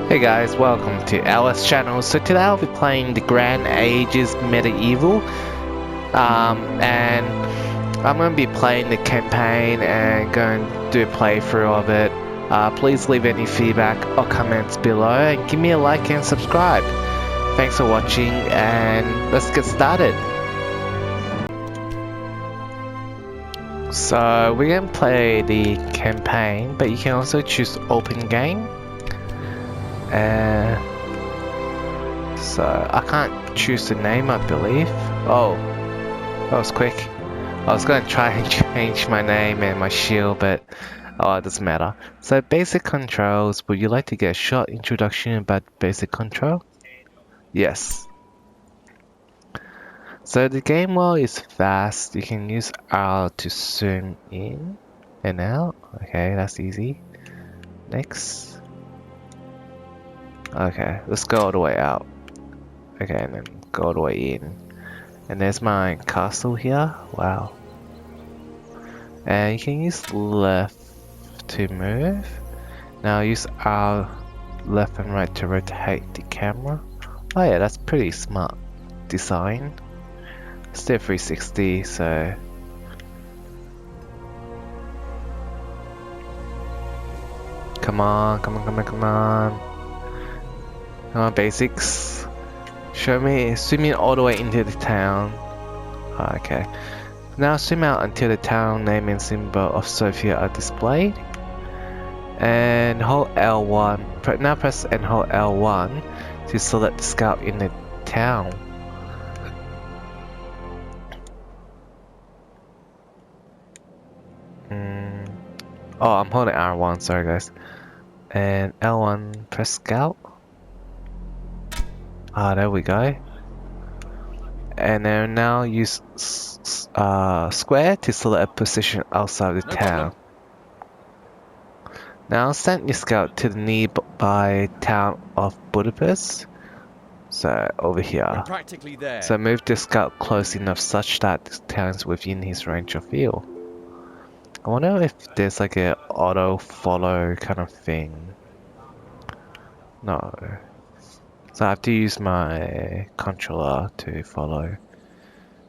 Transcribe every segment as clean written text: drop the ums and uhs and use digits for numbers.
Hey guys, welcome to Alice channel. So today I'll be playing the Grand Ages Medieval, and I'm going to be playing the campaign and going to do a playthrough of it. Please leave any feedback or comments below and give me a like and subscribe. Thanks for watching and let's get started. So we're going to play the campaign, but you can also choose open game. So I can't choose the name, I believe. Oh, that was quick. I was going to try and change my name and my shield, but oh, it doesn't matter. So basic controls. Would you like to get a short introduction about basic control? Yes. So the game world is fast. You can use R to zoom in and out. Okay, that's easy. Next. Okay, let's go all the way out. Okay, and then go all the way in. And there's my castle here. Wow. And you can use left to move. Now use R left and right to rotate the camera. Oh yeah, that's pretty smart design. Still 360, so come on, come on, come on, come on. Come on, basics. Show me, zoom in all the way into the town. Oh, okay. Now zoom out until the town name and symbol of Sofia are displayed. And hold L1. Now press and hold L1 to select the scout in the town. Oh, I'm holding R1, sorry guys. And L1, press scout. Ah, there we go. And then now use square to select a position outside the town. Now send your scout to the nearby town of Budapest. So over here. Practically there. So move the scout close enough such that the town is within his range of view. I wonder if there's like a auto follow kind of thing. No. So I have to use my controller to follow.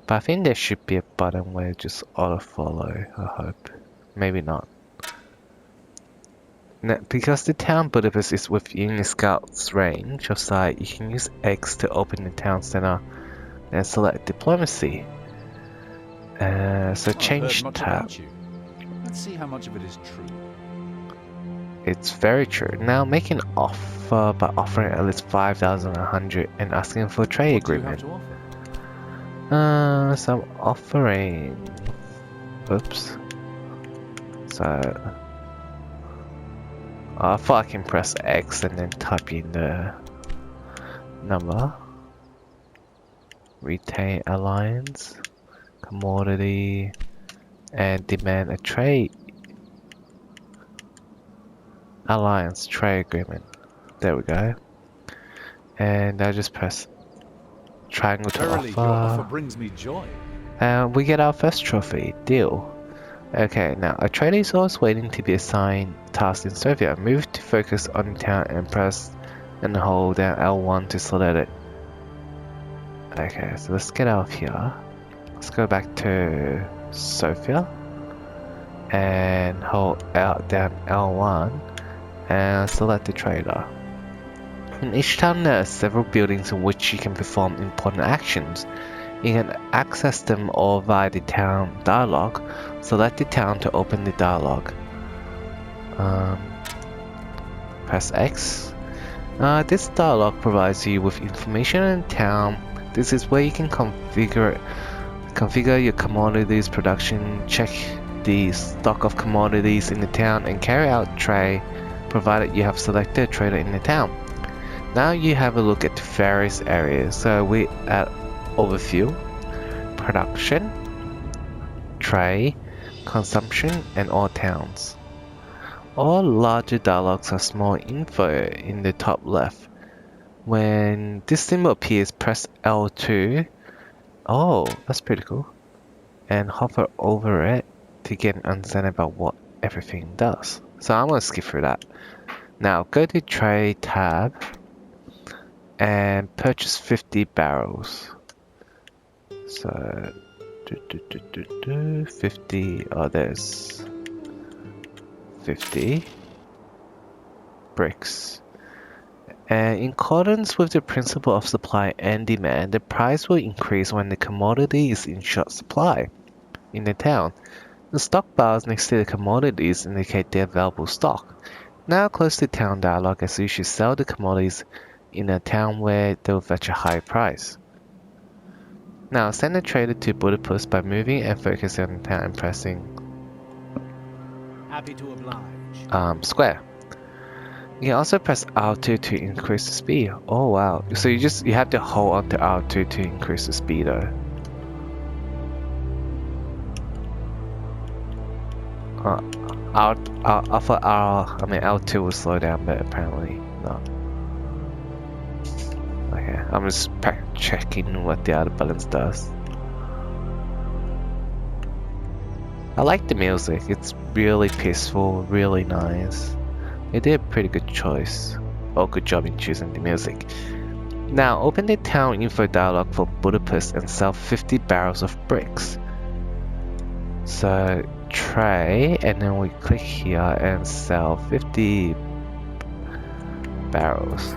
But I think there should be a button where just auto follow, I hope. Maybe not. Now, because the town Budapest is within the scout's range of sight, you can use X to open the town center and select diplomacy. So change tab. Let's see how much of it is true. It's very true. Now make an offer by offering at least 5,100 and asking for a trade agreement. What do you have to offer? So I'm offering. Oops. So I thought I can press X and then type in the number. Retain alliance, commodity, and demand a trade. Alliance trade agreement. There we go. And I just press triangle to Verily, your offer offer. brings me joy. And we get our first trophy. Deal. Okay, now a trader is always waiting to be assigned tasks in Sofia. Move to focus on the town and press and hold down L1 to select it. Okay, so let's get out of here. Let's go back to Sofia and hold out down L1 and select the trader. In each town there are several buildings in which you can perform important actions. You can access them all via the town dialog. Select the town to open the dialog. Press X. This dialog provides you with information on the town. This is where you can configure your commodities production, check the stock of commodities in the town, and carry out trade, provided you have selected a trader in the town. Now you have a look at the various areas. So we at overview, production, trade, consumption, and all towns. All larger dialogues have small info in the top left. When this symbol appears, press L2. Oh, that's pretty cool. And hover over it to get an understanding about what everything does. So I'm gonna skip through that. Now go to Trade tab and purchase 50 barrels. So 50, oh there's 50 bricks. And in accordance with the principle of supply and demand, the price will increase when the commodity is in short supply in the town. The stock bars next to the commodities indicate the available stock. Now close to town dialog, as you should sell the commodities in a town where they'll fetch a high price. Now send the trader to Budapest by moving and focusing on the town and pressing Happy to oblige. square. You can also press R2 to increase the speed. Oh wow. So you have to hold on to R2 to increase the speed though. L2 will slow down, but apparently not. Okay, I'm just checking what the other buttons does. I like the music, it's really peaceful, really nice. They did a pretty good choice. Oh, good job in choosing the music. Now open the town info dialog for Budapest and sell 50 barrels of bricks. So tray, and then we click here and sell 50 barrels.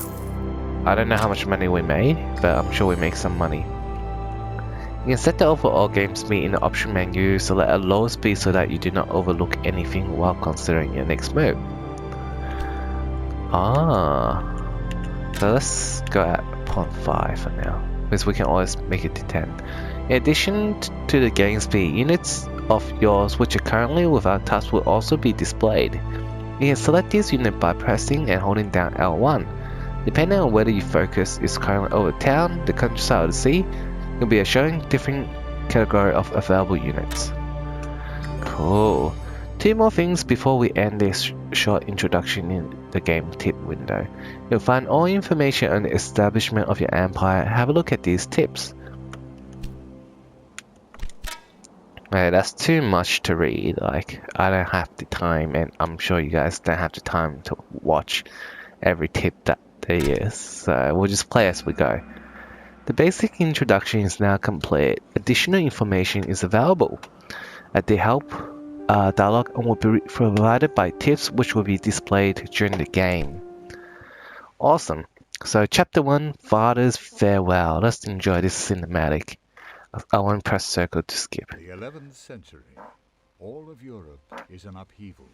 I don't know how much money we made, but I'm sure we make some money. You can set the overall game speed in the option menu, select a low speed so that you do not overlook anything while considering your next move. So let's go at 0.5 for now, because we can always make it to 10. In addition to the game speed, units of yours which are currently without touch will also be displayed. You can select this unit by pressing and holding down L1. Depending on whether your focus is currently over town, the countryside, or the sea, you'll be showing different category of available units. Cool. Two more things before we end this short introduction in the game tip window. You'll find all information on the establishment of your empire. Have a look at these tips. Okay, that's too much to read. Like, I don't have the time, and I'm sure you guys don't have the time to watch every tip that there is. So we'll just play as we go. The basic introduction is now complete. Additional information is available at the help dialog and will be provided by tips which will be displayed during the game. Awesome. So chapter 1, Father's Farewell. Let's enjoy this cinematic. I won't press circle to skip. The 11th century. All of Europe is an upheaval.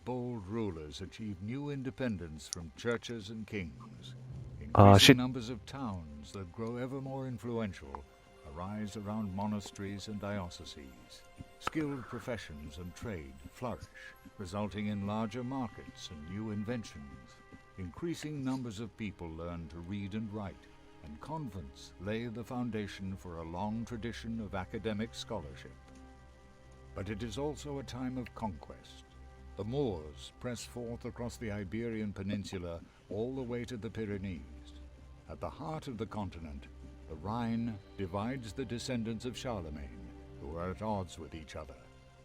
Bold rulers achieve new independence from churches and kings. Increasing numbers of towns that grow ever more influential arise around monasteries and dioceses. Skilled professions and trade flourish, resulting in larger markets and new inventions. Increasing numbers of people learn to read and write, and convents lay the foundation for a long tradition of academic scholarship. But it is also a time of conquest. The Moors press forth across the Iberian Peninsula all the way to the Pyrenees. At the heart of the continent, the Rhine divides the descendants of Charlemagne, who are at odds with each other,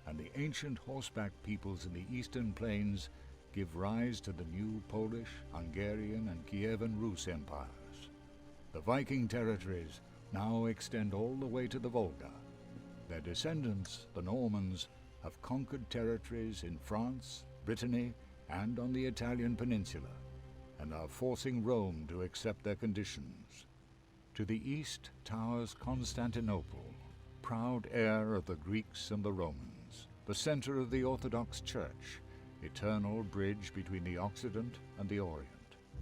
and the ancient horseback peoples in the eastern plains give rise to the new Polish, Hungarian, and Kievan Rus empires. The Viking territories now extend all the way to the Volga. Their descendants, the Normans, have conquered territories in France, Brittany, and on the Italian peninsula, and are forcing Rome to accept their conditions. To the east towers Constantinople, proud heir of the Greeks and the Romans, the center of the Orthodox Church, eternal bridge between the Occident and the Orient.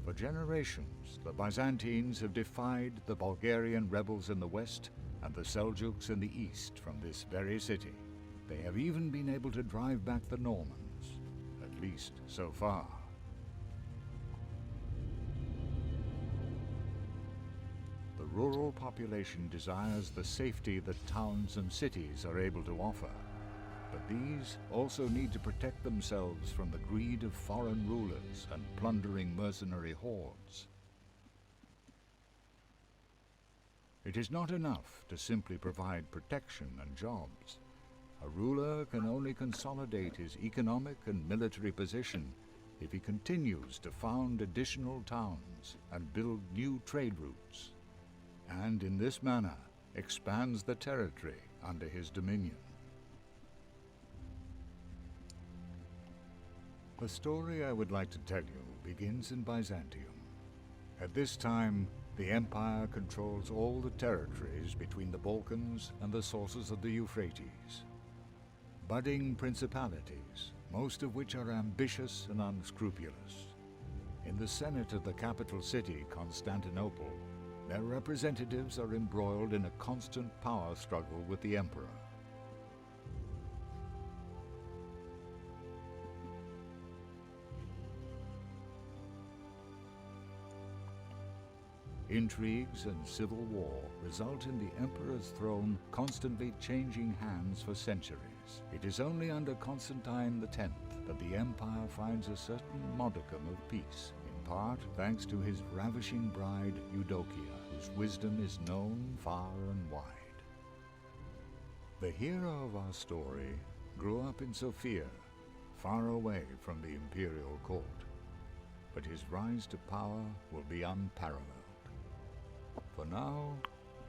For generations, the Byzantines have defied the Bulgarian rebels in the west and the Seljuks in the east from this very city. They have even been able to drive back the Normans, at least so far. The rural population desires the safety that towns and cities are able to offer, but these also need to protect themselves from the greed of foreign rulers and plundering mercenary hordes. It is not enough to simply provide protection and jobs. A ruler can only consolidate his economic and military position if he continues to found additional towns and build new trade routes, and in this manner expands the territory under his dominion. The story I would like to tell you begins in Byzantium. At this time, the empire controls all the territories between the Balkans and the sources of the Euphrates. Budding principalities, most of which are ambitious and unscrupulous. In the Senate of the capital city, Constantinople, their representatives are embroiled in a constant power struggle with the emperor. Intrigues and civil war result in the emperor's throne constantly changing hands for centuries. It is only under Constantine X that the empire finds a certain modicum of peace, in part thanks to his ravishing bride Eudokia, whose wisdom is known far and wide. The hero of our story grew up in Sofia, far away from the imperial court, but his rise to power will be unparalleled. For now,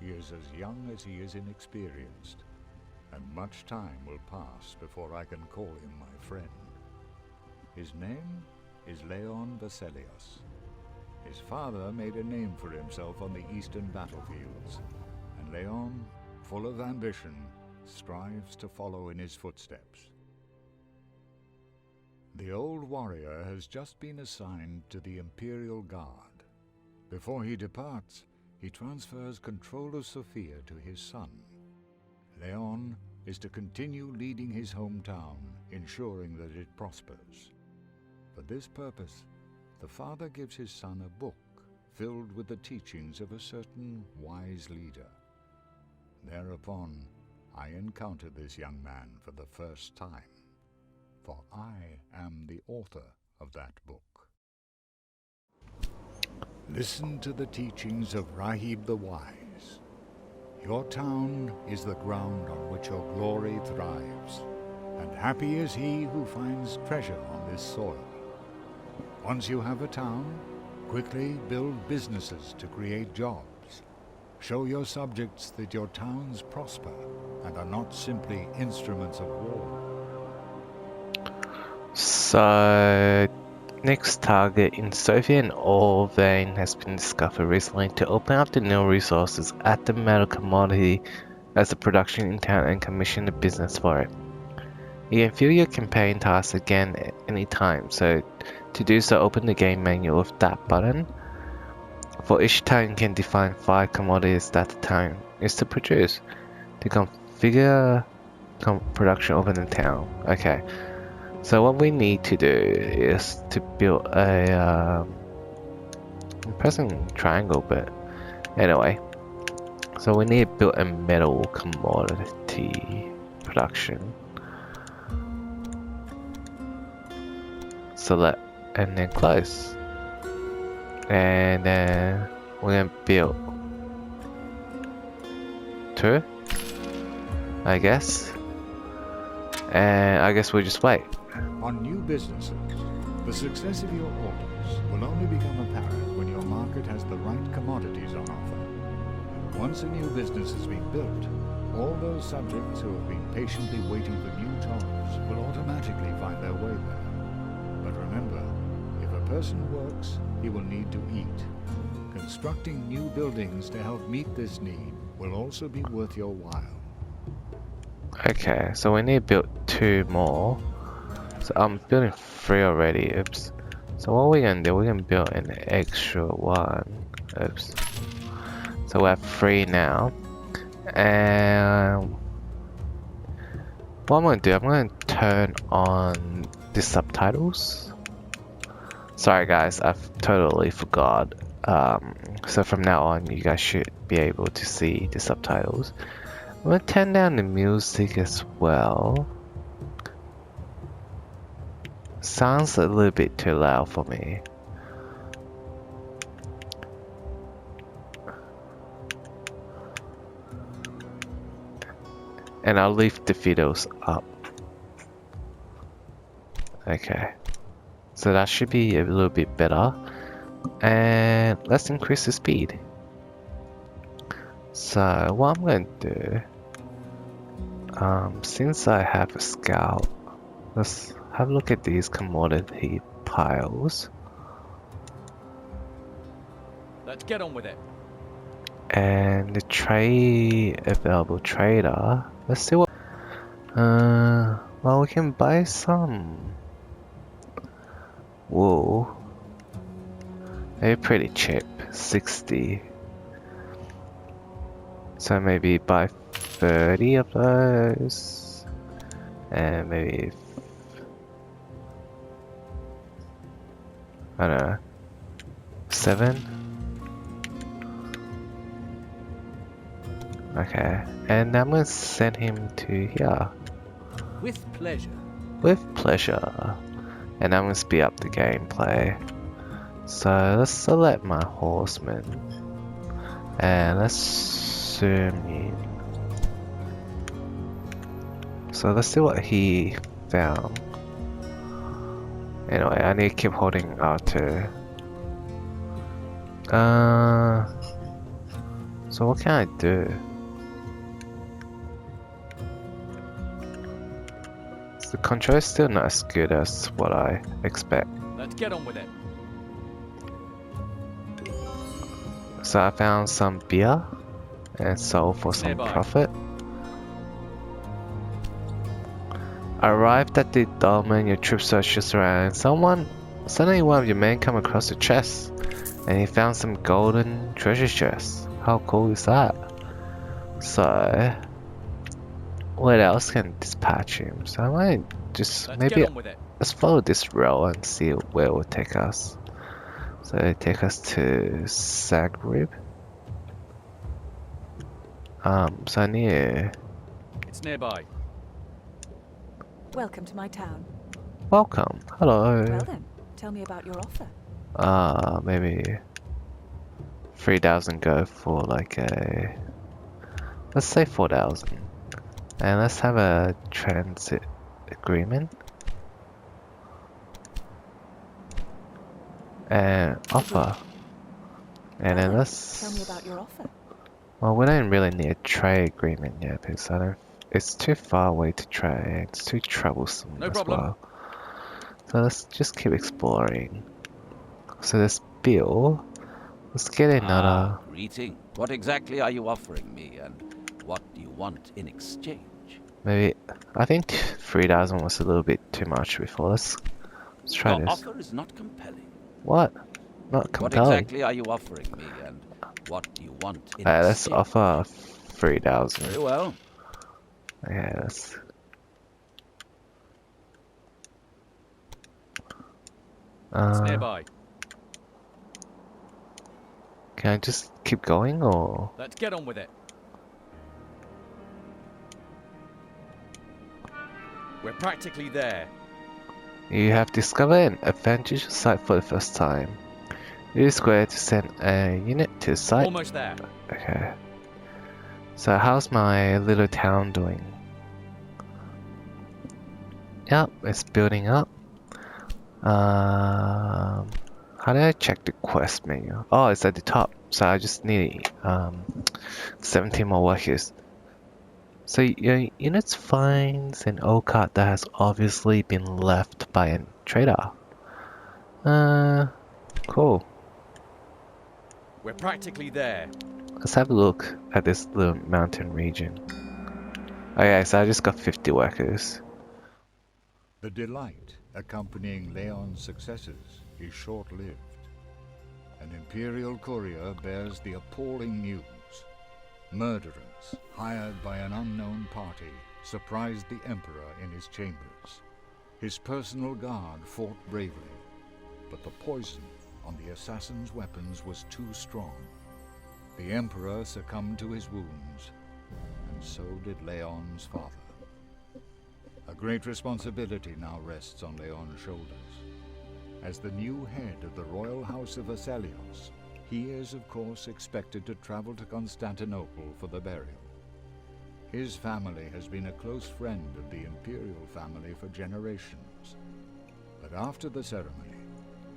he is as young as he is inexperienced, and much time will pass before I can call him my friend. His name is Leon Vesalius. His father made a name for himself on the eastern battlefields, and Leon, full of ambition, strives to follow in his footsteps. The old warrior has just been assigned to the Imperial Guard. Before he departs, he transfers control of Sofia to his son. Leon is to continue leading his hometown, ensuring that it prospers. For this purpose, the father gives his son a book filled with the teachings of a certain wise leader. Thereupon, I encounter this young man for the first time, for I am the author of that book. Listen to the teachings of Rahib the Wise. Your town is the ground on which your glory thrives, and happy is he who finds treasure on this soil. Once you have a town, quickly build businesses to create jobs. Show your subjects that your towns prosper and are not simply instruments of war. So, next target in Sofia and ore vein has been discovered recently to open up the new resources at the metal commodity as a production in town and commission a business for it. You can view your campaign tasks again at any time, so to do so open the game menu with that button. For each town you can define 5 commodities that the town is to produce. To configure production over the town. Okay. So what we need to do is to build a, I'm pressing triangle, but anyway. So we need to build a metal commodity production. Select and then close. And then we're gonna build 2, I guess. And I guess we'll just wait. On new businesses, the success of your orders will only become apparent when your market has the right commodities on offer. Once a new business has been built, all those subjects who have been patiently waiting for new jobs will automatically find their way there. But remember, if a person works, he will need to eat. Constructing new buildings to help meet this need will also be worth your while. Okay, so we need to build 2 more. So I'm building 3 already, oops. So what we're gonna do, we're gonna build an extra 1. Oops. So we have 3 now. And what I'm gonna do, I'm gonna turn on the subtitles. Sorry guys, I've totally forgot. So from now on you guys should be able to see the subtitles. I'm gonna turn down the music as well. Sounds a little bit too loud for me. And I'll leave the videos up. Okay. So that should be a little bit better. And let's increase the speed. So what I'm going to do, since I have a scout, let's have a look at these commodity piles. Let's get on with it. And the available trader. Let's see what. Well, we can buy some wool. They're pretty cheap, 60. So maybe buy 30 of those, and maybe I don't know, 7. Okay, and I'm gonna send him to here. With pleasure. With pleasure. And I'm gonna speed up the gameplay. So let's select my horseman. And let's zoom in. So let's see what he found. Anyway, I need to keep holding R2. So what can I do? The control is still not as good as what I expect. Let's get on with it. So I found some beer and sold for some profit. Arrived at the dolmen, your troop searches around, and suddenly one of your men come across a chest, and he found some golden treasure chests. How cool is that? So, what else can dispatch him? So I might just let's follow this rail and see where it will take us. So it take us to Zagreb. So I need to... It's nearby. Welcome to my town. Welcome. Hello. Well then, tell me about your offer. Maybe 3,000 go for like a... Let's say 4,000. And let's have a transit agreement. And offer. And then let's... Tell me about your offer. Well, we don't really need a trade agreement yet because I don't... It's too far away to trade. It's too troublesome No as problem. well. So let's just keep exploring. So this bill... Let's get another... Greeting. What exactly are you offering me, and what do you want in exchange? Maybe... I think 3,000 was a little bit too much before. Let's try Your this. offer is not compelling. What? Not What compelling. exactly are you offering me, and what do you want in Alright, exchange? let's offer 3,000. Very well. Okay, let's... It's nearby. Can I just keep going or... Let's get on with it. We're practically there. You have discovered an advantageous site for the first time. It is square to send a unit to the site. Almost there. Okay. So how's my little town doing? Yep, it's building up. How do I check the quest menu? Oh, it's at the top. So I just need 17 more workers. So your units finds an old cart that has obviously been left by a trader. Cool. We're practically there. Let's have a look at this little mountain region. Okay, so I just got 50 workers. The delight accompanying Leon's successes is short-lived. An imperial courier bears the appalling news. Murderers, hired by an unknown party, surprised the emperor in his chambers. His personal guard fought bravely, but the poison on the assassin's weapons was too strong. The emperor succumbed to his wounds, and so did Leon's father. A great responsibility now rests on Leon's shoulders. As the new head of the royal house of Aselios, he is, of course, expected to travel to Constantinople for the burial. His family has been a close friend of the imperial family for generations. But after the ceremony,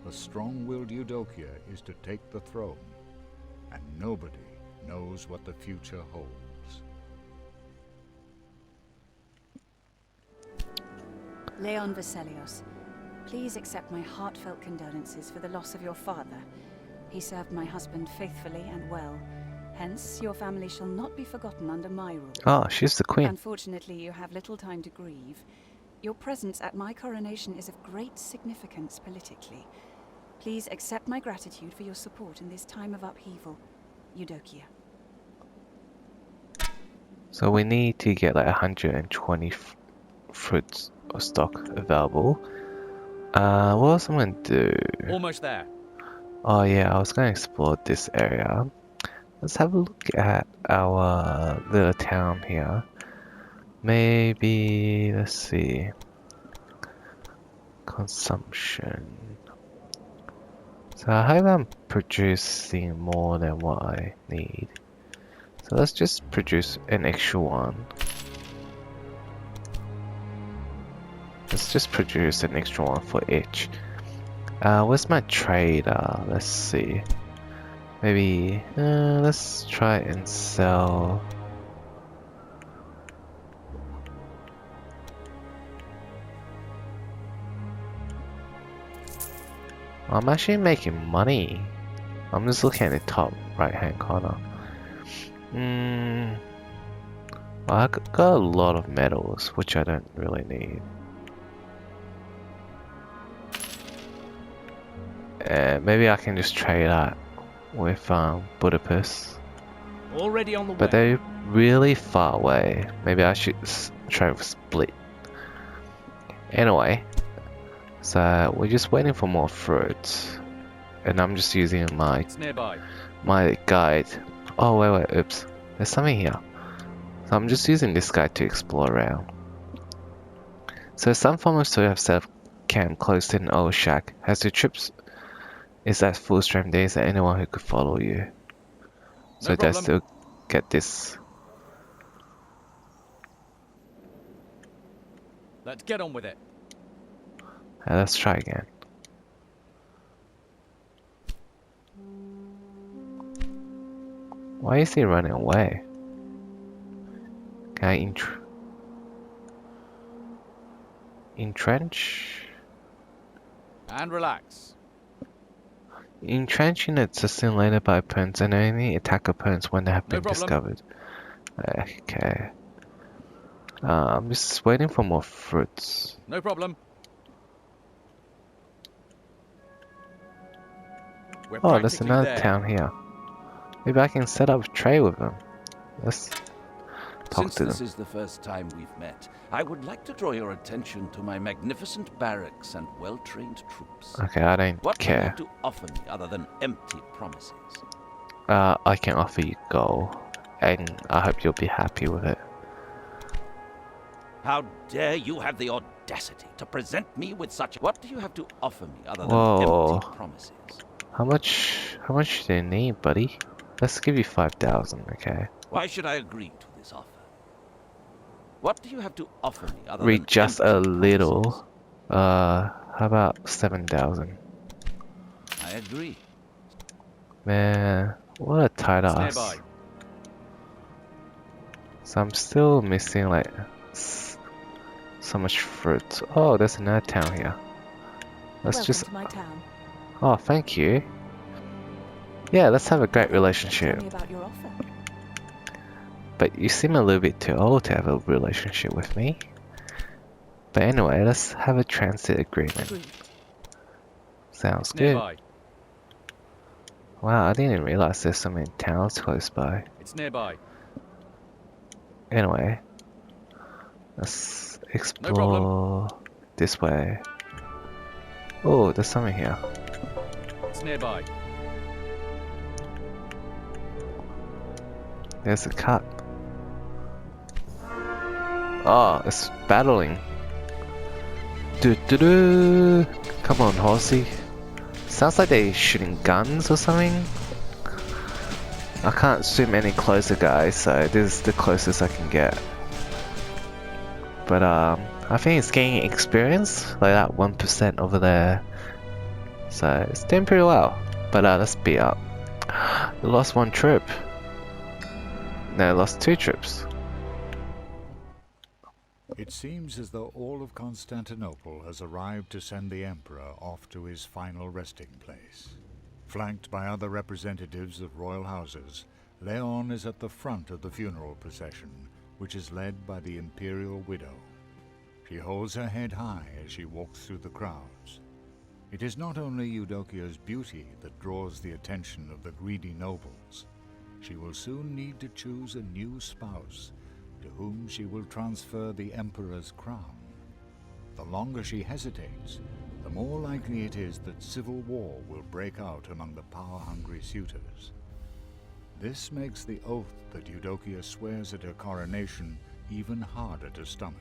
the strong-willed Eudokia is to take the throne, and nobody knows what the future holds. Leon Veselios, please accept my heartfelt condolences for the loss of your father. He served my husband faithfully and well. Hence, your family shall not be forgotten under my rule. Oh, she's the queen. Unfortunately, you have little time to grieve. Your presence at my coronation is of great significance politically. Please accept my gratitude for your support in this time of upheaval. Eudokia. So we need to get like 120 fruits of stock available. What else am I gonna do? Almost there. Oh yeah, I was gonna explore this area. Let's have a look at our little town here. Maybe, let's see. Consumption. So I hope I'm producing more than what I need. So let's just produce an extra one. Let's just produce an extra one for each. Where's my trader? Let's see. Maybe, let's try and sell. I'm actually making money. I'm just looking at the top right hand corner. Well, I got a lot of metals, which I don't really need. Maybe I can just trade that with Budapest. Already on the way. But they're really far away. Maybe I should try with Split. Anyway, so we're just waiting for more fruits. And I'm just using It's nearby. my guide. Oh wait, oops. There's something here. So I'm just using this guide to explore around. So some farmers who have set up camp close to an old shack. As the troops is at full strength, there isn't anyone who could follow you. So No they problem. still get this. Let's get on with it. Let's try again. Why is he running away? Can I entrench? And relax. Entrench units are seen later by opponents and only attack opponents when they have No been problem. discovered. Okay. I'm just waiting for more fruits. No problem. We're Oh, there's practically another there. town here. Maybe I can set up trade with them. Let's talk Since to this them. is the first time we've met, I would like to draw your attention to my magnificent barracks and well-trained troops. Okay, I don't What do you care. have to offer me other than empty promises? I can offer you gold, and I hope you'll be happy with it. How dare you have the audacity to present me with such... What do you have to offer me other than Whoa. empty promises? How much do you need, buddy? Let's give you 5,000, okay? Why should I agree to this offer? What do you have to offer me other Read than just empty a little. promises? How about 7,000? I agree. Man, what a tight It's ass. nearby. So I'm still missing like so much fruit. Oh, there's another town here. Let's Welcome just. to my town. Oh, thank you. Yeah, let's have a great Tell relationship. me about your offer. But you seem a little bit too old to have a relationship with me. But anyway, let's have a transit agreement. Agreed. Sounds It's good. nearby. Wow, I didn't realize there's so many towns close by. It's nearby. Anyway, let's problem. explore this way. Oh, there's something here. It's nearby. There's a cut. Oh, it's battling. Do do do. Come on, horsey. Sounds like they're shooting guns or something. I can't swim any closer, guys, so this is the closest I can get. But I think it's gaining experience, like that 1% over there. So it's doing pretty well. But let's beat up. We lost one troop. No, lost 2 troops. It seems as though all of Constantinople has arrived to send the Emperor off to his final resting place. Flanked by other representatives of royal houses, Leon is at the front of the funeral procession, which is led by the Imperial Widow. She holds her head high as she walks through the crowds. It is not only Eudokia's beauty that draws the attention of the greedy nobles. She will soon need to choose a new spouse, to whom she will transfer the Emperor's crown. The longer she hesitates, the more likely it is that civil war will break out among the power-hungry suitors. This makes the oath that Eudokia swears at her coronation even harder to stomach.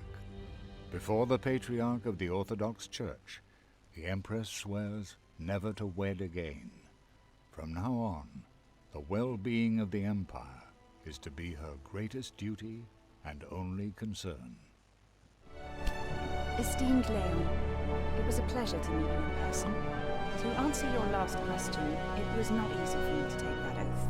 Before the Patriarch of the Orthodox Church, the Empress swears never to wed again. From now on, the well-being of the Empire is to be her greatest duty and only concern. Esteemed Leon, it was a pleasure to meet you in person. To answer your last question, it was not easy for me to take that oath.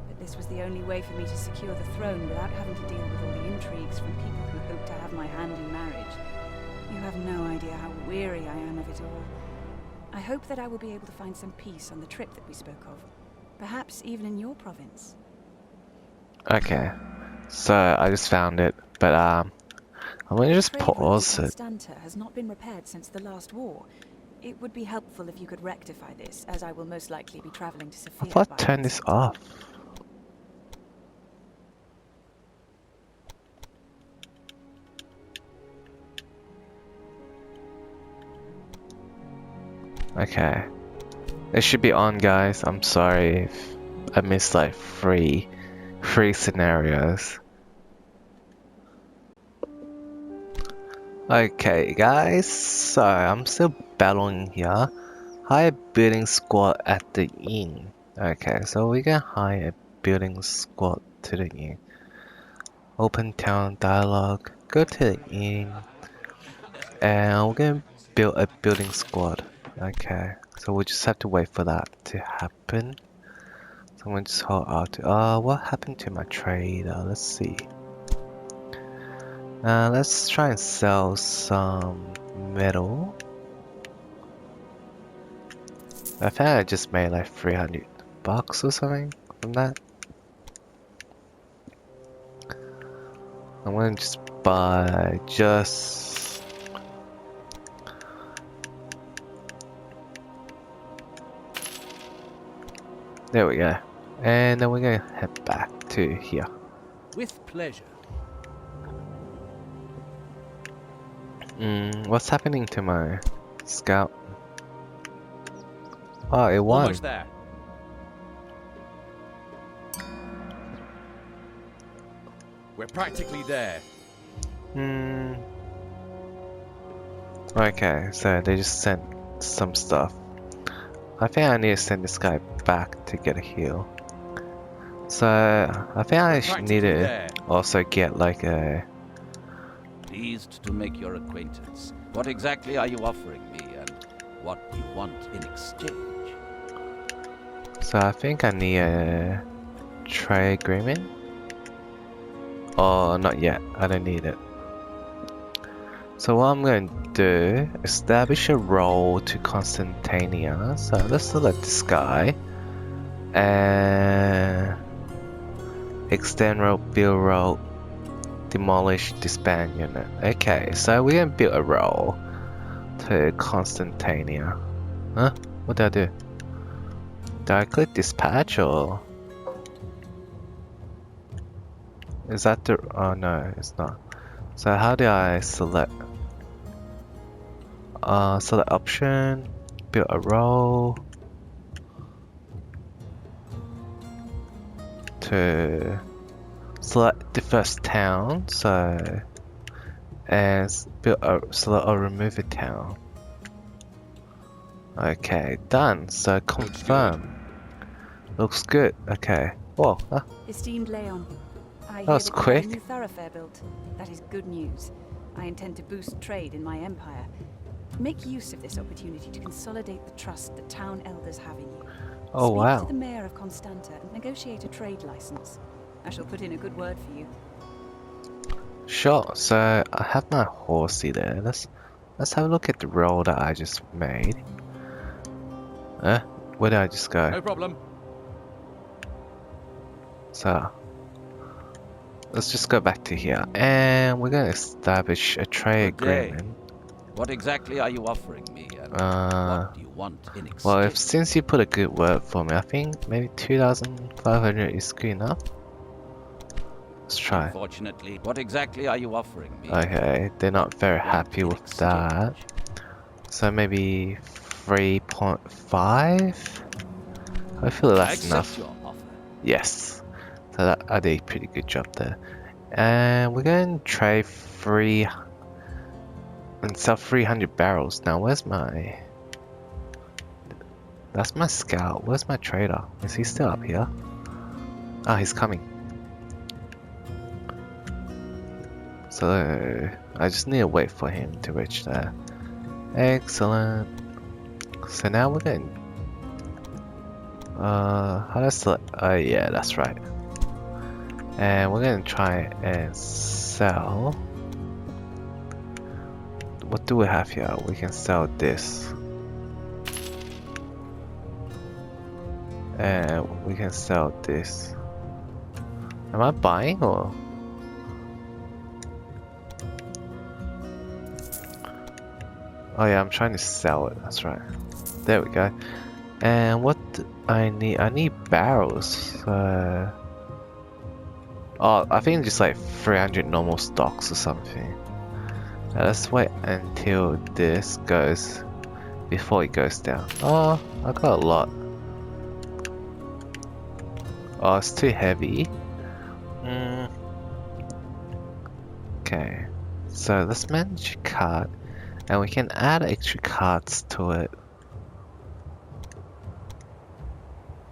But this was the only way for me to secure the throne without having to deal with all the intrigues from people who hope to have my hand in marriage. You have no idea how weary I am of it all. I hope that I will be able to find some peace on the trip that we spoke of. Perhaps even in your province. Okay. So I just found it, but I'm gonna just pause it. Constantinople has not been repaired since the last war. It would be helpful if you could rectify this, as I will most likely be traveling to Sofia. I thought by turn then. this off. Okay. It should be on, guys. I'm sorry if I missed like three scenarios. Okay, guys. So I'm still battling here. Hire building squad at the inn. Okay, so we can hire a building squad to the inn. Open town dialogue. Go to the inn, and we're gonna build a building squad. Okay, so we'll just have to wait for that to happen. So I'm gonna just hold out. What happened to my trade? Let's see. Let's try and sell some metal. I think I just made like 300 bucks or something from that. I'm gonna just buy just there we go. And then we're gonna head back to here. With pleasure. What's happening to my scout? Oh, it won. Almost there. We're practically there. Okay, so they just sent some stuff. I think I need to send this guy back to get a heal. So I think I need to also get like a... Pleased to make your acquaintance. What exactly are you offering me, and what do you want in exchange? So I think I need a trade agreement. Oh, not yet. I don't need it. So what I'm going to do, establish a role to Constantinople. So let's select this guy. And extend road, build road, demolish, disband unit. Okay, so we're going to build a role to Constantinople. Huh? What did I do? Did I click dispatch or... Is that the... Oh no, it's not. So how do I select? Select option, build a role to select the first town. So and select or remove a town. Okay, done. So confirm. Looks good. Okay. Whoa. Esteemed Leon, I hear was that you have quick. a new thoroughfare built. That is good news. I intend to boost trade in my empire. Make use of this opportunity to consolidate the trust that town elders have in you. Oh Speak wow. to the mayor of Constantinople and negotiate a trade license. I shall put in a good word for you. Sure. So I have my horsey there. Let's have a look at the roll that I just made. Where did I just go? No problem. So let's just go back to here, and we're gonna establish a trade Good day. agreement. What exactly are you offering me, and what do you want in exchange? Well, since you put a good word for me, I think maybe 2,500 is good enough. Let's try. Unfortunately, what exactly are you offering me? Okay, they're not very Want happy in with exchange? that. So maybe 3.5? Hopefully I that's accept enough. your offer. Yes. So that I did a pretty good job there. And we're going to trade 3 and sell 300 barrels. Now where's my... That's my scout. Where's my trader? Is he still up here? Ah, he's coming. So I just need to wait for him to reach there. Excellent. So now we're going. How does select? Oh yeah, that's right. And we're gonna try and sell. What do we have here? We can sell this. And we can sell this. Am I buying or? Oh yeah, I'm trying to sell it, that's right. There we go. And what I need barrels. Oh, I think just like 300 normal stocks or something. Let's wait until this goes, before it goes down. Oh, I got a lot. Oh, it's too heavy. Okay, so let's manage a cart. And we can add extra cards to it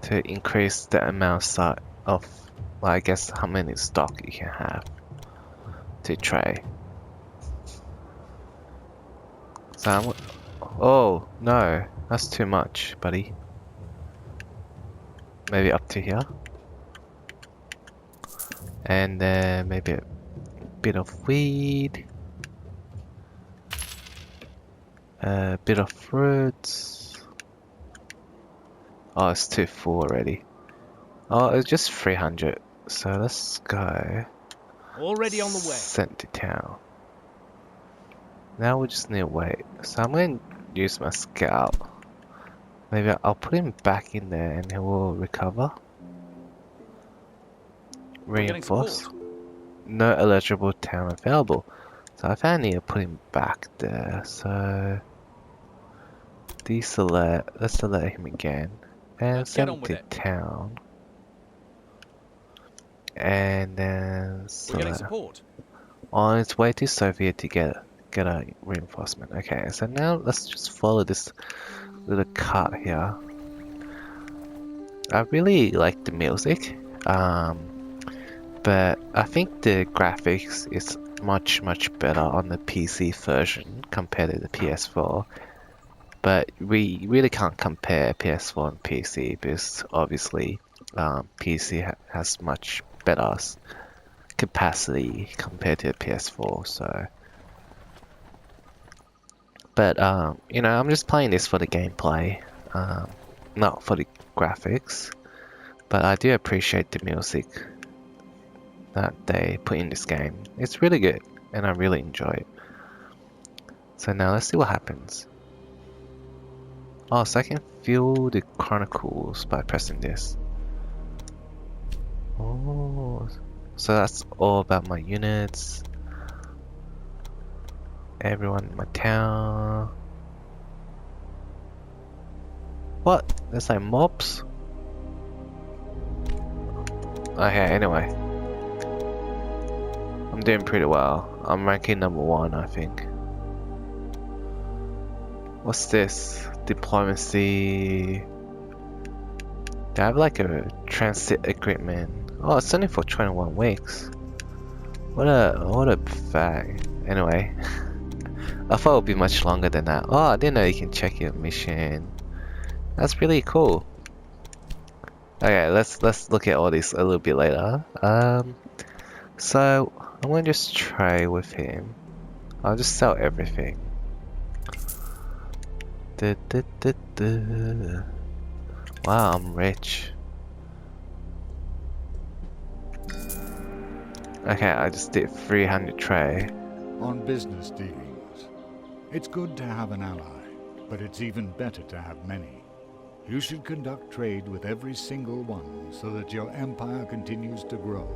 to increase the amount of, well, I guess how many stock you can have to trade. So oh no, that's too much, buddy. Maybe up to here, and then maybe a bit of weed. A bit of fruits. Oh, it's too full already. Oh, it's just 300. So let's go. Already on the way. Sent to town. Now we just need to wait. So I'm going to use my scout. Maybe I'll put him back in there and he will recover. Reinforce. No eligible town available. So I found I need to put him back there. So deselect. Let's select him again and send him to town. And then We're getting select. support. On its way to Soviet to get a reinforcement. Okay, so now let's just follow this little cart here. I really like the music, but I think the graphics is much better on the PC version compared to the PS4. But we really can't compare PS4 and PC because obviously PC has much better capacity compared to the PS4. So, but you know, I'm just playing this for the gameplay, not for the graphics. But I do appreciate the music that they put in this game. It's really good, and I really enjoy it. So now let's see what happens. Oh, so I can view the chronicles by pressing this. Oh, so that's all about my units. Everyone in my town. What? There's like mobs? Okay, anyway. I'm doing pretty well. I'm ranking #1, I think. What's this? Diplomacy. They have like a transit agreement. Oh, it's only for 21 weeks. What a fag. Anyway, I thought it would be much longer than that. Oh, I didn't know you can check your mission. That's really cool. Okay, let's look at all this a little bit later. So I'm gonna just trade with him. I'll just sell everything. Wow, I'm rich. Okay, I just did 300 trade. On business dealings, it's good to have an ally, but it's even better to have many. You should conduct trade with every single one so that your empire continues to grow.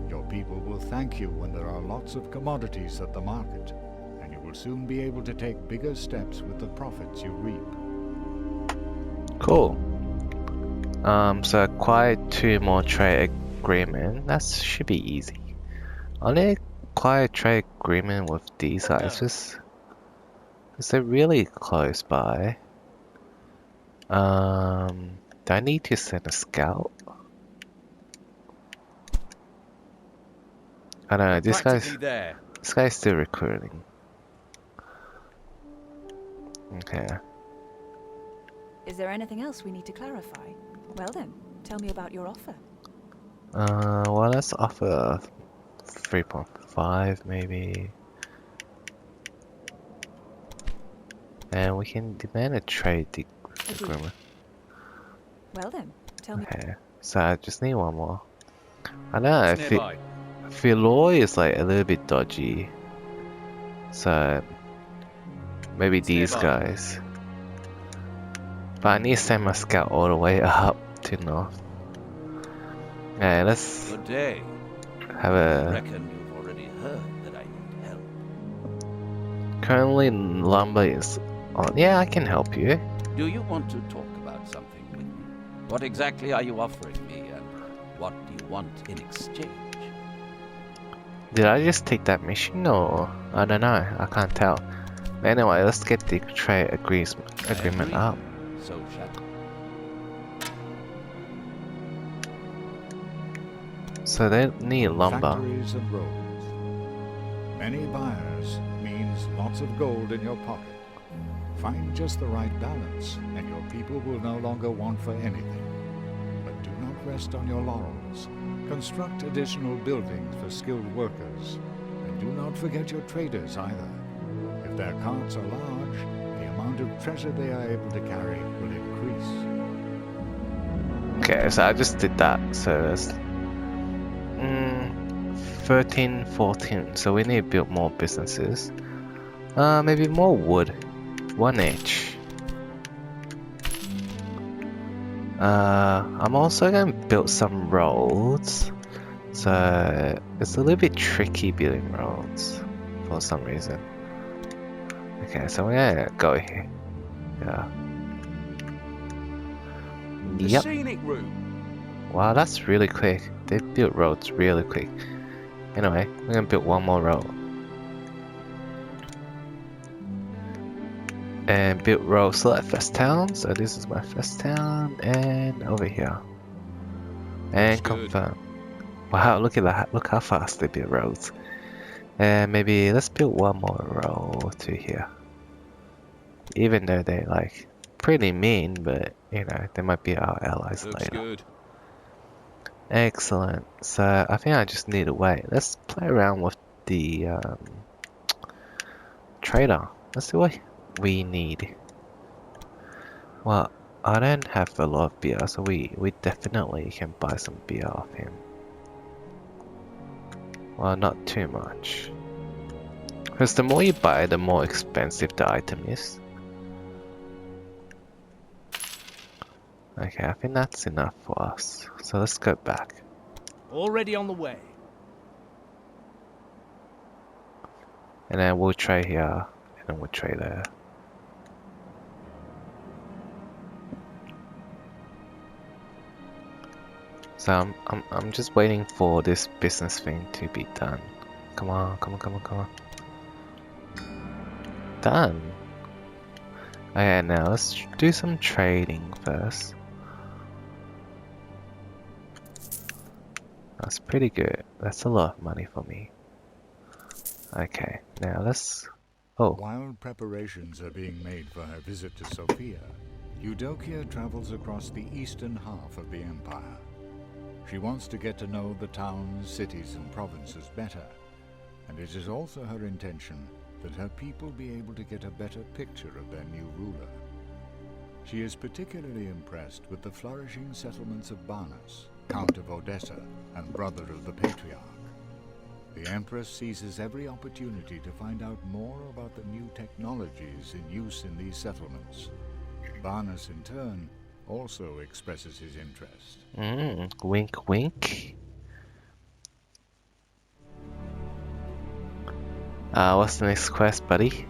Your people will thank you when there are lots of commodities at the market, and you will soon be able to take bigger steps with the profits you reap. Cool. So acquire 2 more trade agreement. That should be easy. Only acquire trade agreement with these guys, just because they're really close by. Do I need to send a scout? I don't know. This guy's still recruiting. Okay. Is there anything else we need to clarify? Well then, tell me about your offer. Well, let's offer 3.5 maybe. And we can demand a trade agreement. Well then, tell me. Okay, so I just need one more. I don't know, Philoy is like a little bit dodgy. So maybe these guys. But I need to send my scout all the way up to north. Okay, let's Good day. have I a... reckon you've already heard that I need help. Currently lumber is on. Yeah, I can help you. Do you want to talk about something with me? What exactly are you offering me, and what do you want in exchange? Did I just take that mission or... I don't know, I can't tell. But anyway, let's get the trade agreement up. So shall we? So they need lumber. Factories and roads. Many buyers means lots of gold in your pocket. Find just the right balance, and your people will no longer want for anything. But do not rest on your laurels. Construct additional buildings for skilled workers. And do not forget your traders either. If their carts are large, the amount of treasure they are able to carry will increase. Okay, so I just did that. So that's 13, 14. So we need to build more businesses. Maybe more wood. 1 each. I'm also going to build some roads. So it's a little bit tricky building roads for some reason. Okay, so we're gonna go here. Yeah. Yep. Scenic route. Wow, that's really quick. They built roads really quick. Anyway, we're gonna build one more road. And build road, select first town. So this is my first town, and over here. And confirm. Wow, look at that. Look how fast they build roads. And maybe let's build one more road to here. Even though they're like pretty mean, but you know, they might be our allies later. Good. Excellent. So I think I just need to wait. Let's play around with the trader. Let's see what we need. Well, I don't have a lot of beer, so we definitely can buy some beer off him. Well, not too much. Because the more you buy, the more expensive the item is. Okay, I think that's enough for us. So let's go back. Already on the way. And then we'll trade here, and then we'll trade there. So I'm just waiting for this business thing to be done. Come on, come on, come on, come on. Done. Okay, now let's do some trading first. That's pretty good. That's a lot of money for me. Okay, now let's Oh, While preparations are being made for her visit to Sofia, Eudokia travels across the eastern half of the empire. She wants to get to know the towns, cities, and provinces better, and it is also her intention that her people be able to get a better picture of their new ruler. She is particularly impressed with the flourishing settlements of Barnas, Count of Odessa and brother of the Patriarch. The Empress seizes every opportunity to find out more about the new technologies in use in these settlements. Barnas, in turn, also expresses his interest. Wink wink. What's the next quest, buddy?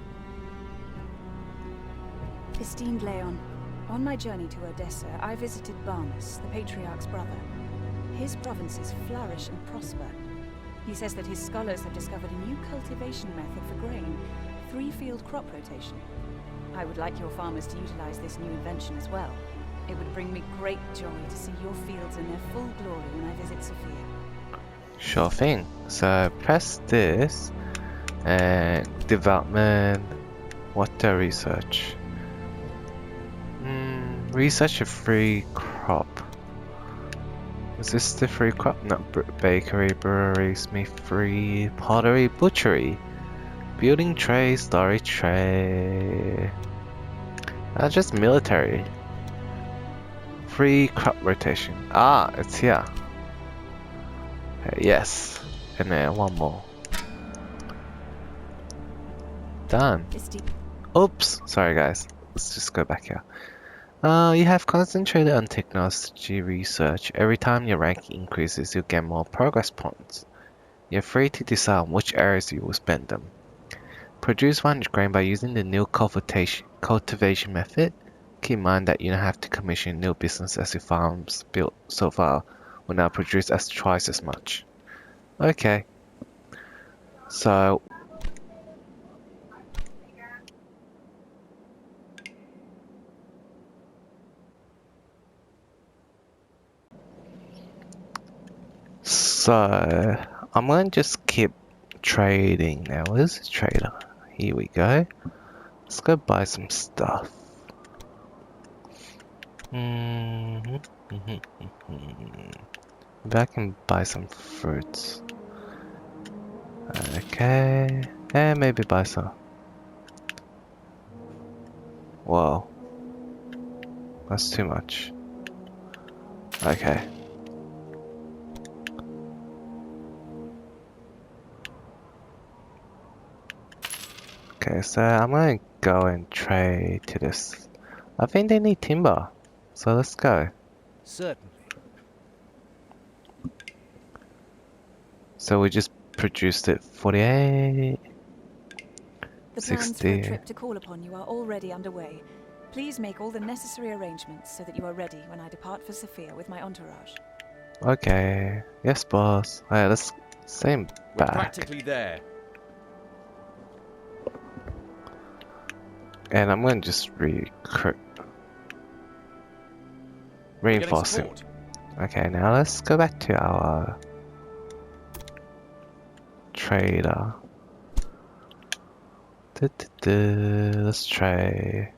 Esteemed Leon, on my journey to Odessa, I visited Barnas, the Patriarch's brother. His provinces flourish and prosper. He says that his scholars have discovered a new cultivation method for grain, 3-field crop rotation. I would like your farmers to utilize this new invention as well. It would bring me great joy to see your fields in their full glory when I visit Sofia. Sure thing. So press this and development, water research. Research a free crop. Is this the free crop? No, bakery, brewery, smithery, pottery, butchery, building tray, storage tray. Just military. Free crop rotation. Ah, it's here. Yes. And then one more. Done. Oops. Sorry guys. Let's just go back here. You have concentrated on technology research. Every time your rank increases, you get more progress points. You're free to decide on which areas you will spend them. Produce 100 grain by using the new cultivation method. Keep in mind that you don't have to commission new business as your farms built so far will now produce twice as much. Okay. So I'm going to just keep trading now. Where's the trader? Here we go. Let's go buy some stuff. Maybe I can buy some fruits. Okay. And maybe buy some. Whoa. That's too much. Okay. Okay, so I'm gonna go and trade to this. I think they need timber, so let's go. Certainly. So we just produced it 48, The plans for a 60. trip to call upon you are already underway. Please make all the necessary arrangements so that you are ready when I depart for Sofia with my entourage. Okay, yes boss. Alright, let's send We're back. practically there. And I'm gonna just reinforce him. Okay, now let's go back to our trader. Let's trade.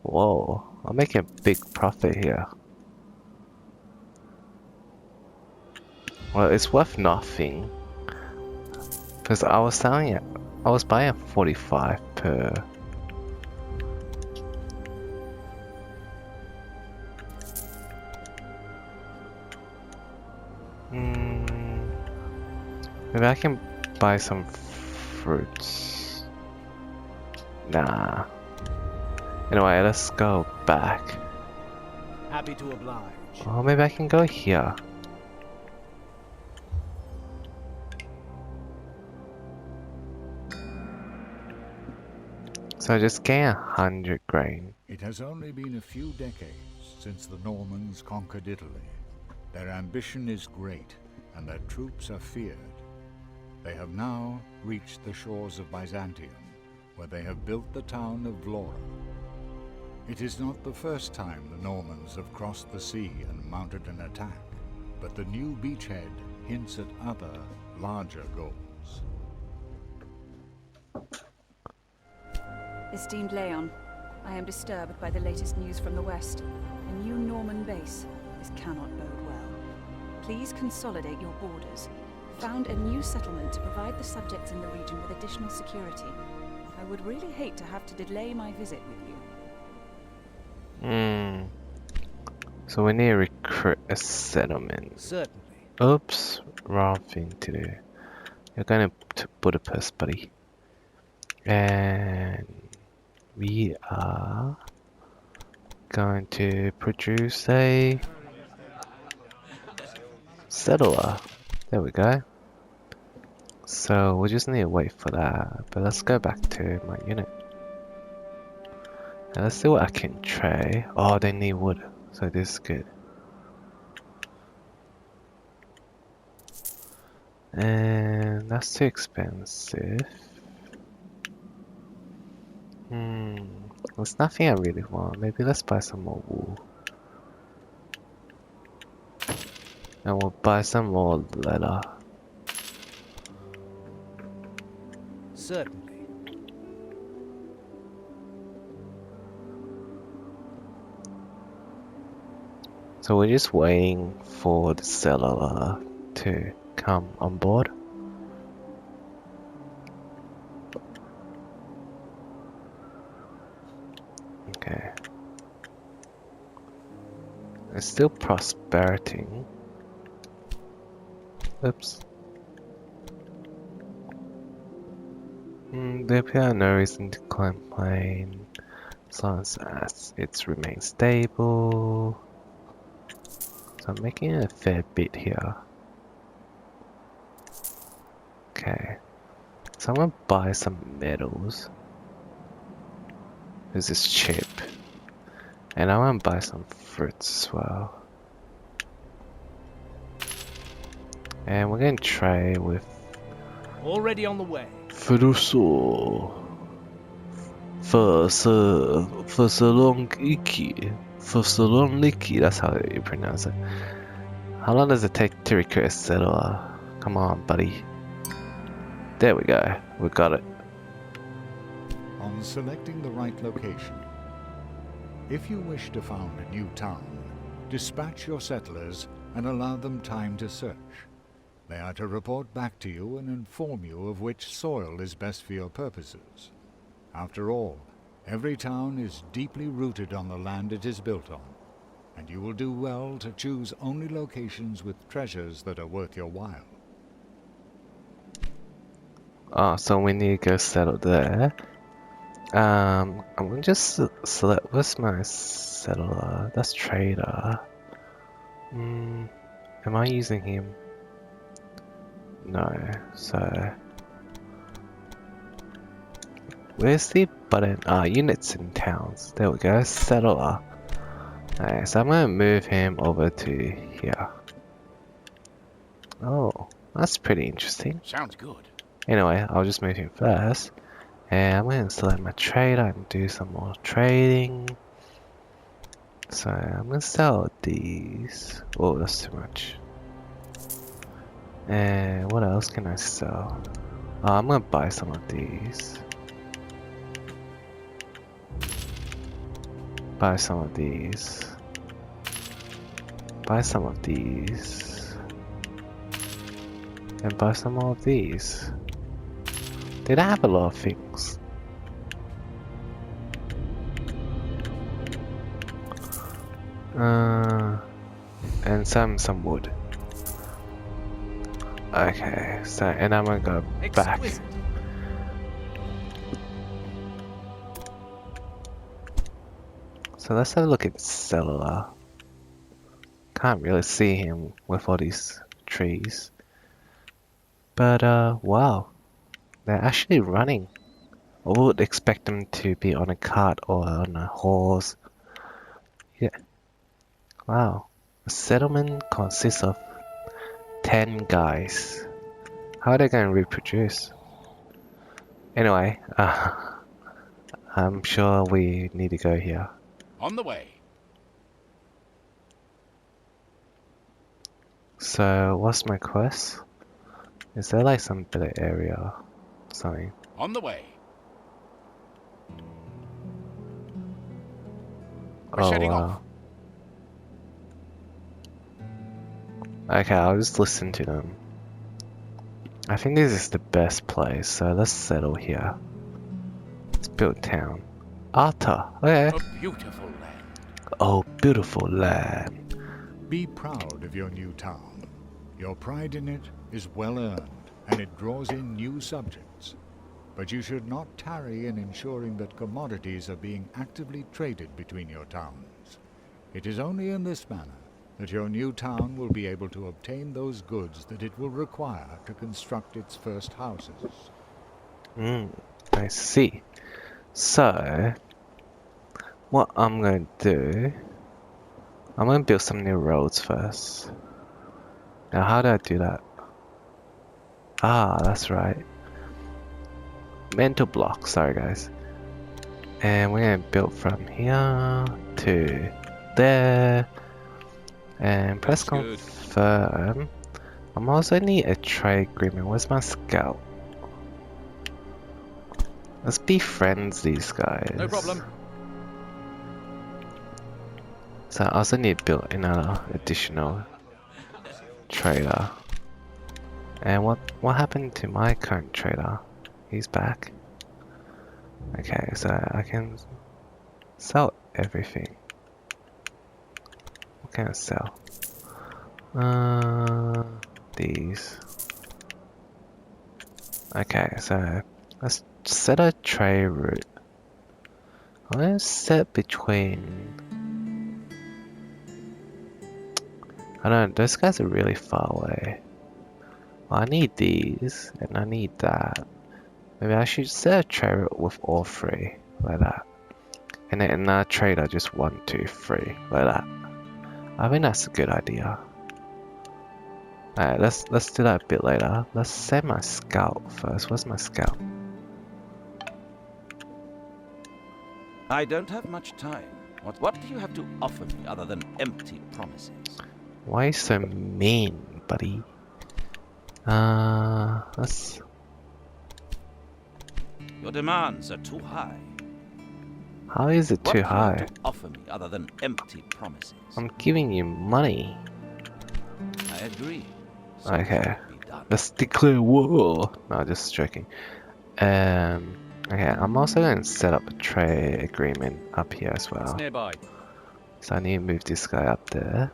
Whoa, I'm making a big profit here. Well, it's worth nothing because I was selling it. I was buying at 45 per. Maybe I can buy some fruits. Nah. Anyway, let's go back. Happy to oblige. Oh, maybe I can go here. So just gain 100 grain. It has only been a few decades since the Normans conquered Italy. Their ambition is great, and their troops are feared. They have now reached the shores of Byzantium, where they have built the town of Vlora. It is not the first time the Normans have crossed the sea and mounted an attack, but the new beachhead hints at other, larger goals. Esteemed Leon, I am disturbed by the latest news from the West. A new Norman base. This cannot bode well. Please consolidate your borders. Found a new settlement to provide the subjects in the region with additional security. I would really hate to have to delay my visit with you. So we need to recruit a settlement. Certainly. Oops, wrong thing to do. You're going to Budapest, buddy. And we are going to produce a settler. There we go. So we just need to wait for that. But let's go back to my unit. And let's see what I can trade. Oh, they need wood. So this is good. And that's too expensive. There's nothing I really want. Maybe let's buy some more wool. And we'll buy some more leather. Certainly. So we're just waiting for the settler to come on board. Okay. It's still prosperating. Oops. There appear no reason to complain as long as it remains stable. So I'm making a fair bit here. Okay. So I'm gonna buy some metals. This is cheap. And I want to buy some fruits as well. And we're going to trade with Already on the way. Feruso for Saloniki, that's how you pronounce it. How long does it take to recruit a settler? Come on, buddy. There we go. We got it. On selecting the right location, if you wish to found a new town, dispatch your settlers and allow them time to search. They are to report back to you and inform you of which soil is best for your purposes. After all, every town is deeply rooted on the land it is built on, and you will do well to choose only locations with treasures that are worth your while. Oh, so we need to go settle there. I'm gonna just select, what's my settler? That's trader. Am I using him? No, so where's the button? Units in towns. There we go, settler. Alright, so I'm gonna move him over to here. Oh, that's pretty interesting. Sounds good. Anyway, I'll just move him first. And I'm going to select my trader and do some more trading. So I'm going to sell these. Oh, that's too much. And what else can I sell? I'm going to buy some of these. Buy some of these. Buy some of these. And buy some more of these. Did I have a lot of things? And some wood. Okay, so and I'm gonna go back. Exquisite. So let's have a look at cellular. Can't really see him with all these trees. But wow. They're actually running. I would expect them to be on a cart or on a horse. Yeah. Wow. A settlement consists of 10 guys. How are they going to reproduce? Anyway, I'm sure we need to go here. On the way. So, what's my quest? Is there like some better area? Something. On the way. We're setting off. Okay, I'll just listen to them. I think this is the best place, so let's settle here. Let's build a town. Arta, okay. A beautiful land. Oh, beautiful land. Be proud of your new town. Your pride in it is well earned, and it draws in new subjects. But you should not tarry in ensuring that commodities are being actively traded between your towns. It is only in this manner that your new town will be able to obtain those goods that it will require to construct its first houses. I see. So, what I'm going to do, I'm going to build some new roads first. Now, how do I do that? Ah, that's right. Mental block, sorry guys. And we're going to build from here to there. And press confirm. I'm also need a trade agreement. Where's my scout? Let's be friends, these guys. No problem. So I also need to build another additional trader. And what happened to my current trader? He's back. Okay, so I can sell everything. What can I sell? These. Okay, so let's set a trade route. I'm gonna set between. I don't know, those guys are really far away. Well, I need these, and I need that. Maybe I should set a trade route with all three, like that. And then another trader, just 1, 2, 3, like that. I think that's a good idea. Alright, let's do that a bit later. Let's send my scout first. Where's my scout? I don't have much time. What do you have to offer me other than empty promises? Why are you so mean, buddy? Let's... Your demands are too high. How is it too high? What do you have to offer me other than empty promises? I'm giving you money. I agree. So Okay. should be done. Let's declare war. No, just joking. Okay, I'm also going to set up a trade agreement up here as It's well. nearby. So I need to move this guy up there.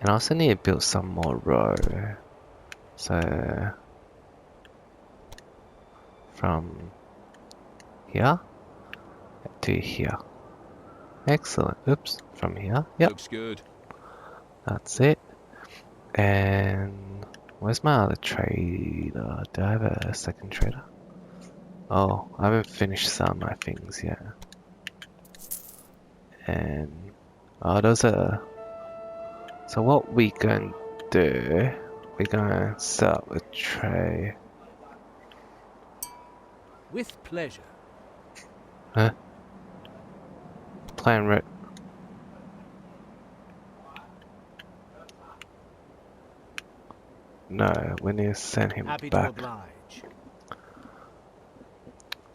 And I also need to build some more row. So from here to here. Excellent. Oops, from here. Yep, Looks good. that's it. And where's my other trader? Do I have a second trader? Oh, I haven't finished some of my things yet. And oh, those are. So what we gonna do? We're gonna set up a tray. With pleasure. Huh? Plan route. No, we need to send him Happy to back. oblige.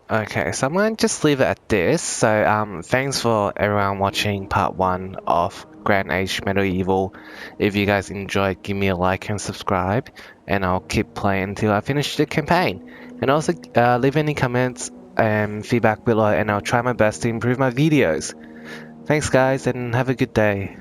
Okay, so I'm going to just leave it at this. So, thanks for everyone watching part 1 of Grand Age Medieval. If you guys enjoyed, give me a like and subscribe, and I'll keep playing until I finish the campaign. And also, leave any comments and feedback below, and I'll try my best to improve my videos. Thanks guys, and have a good day.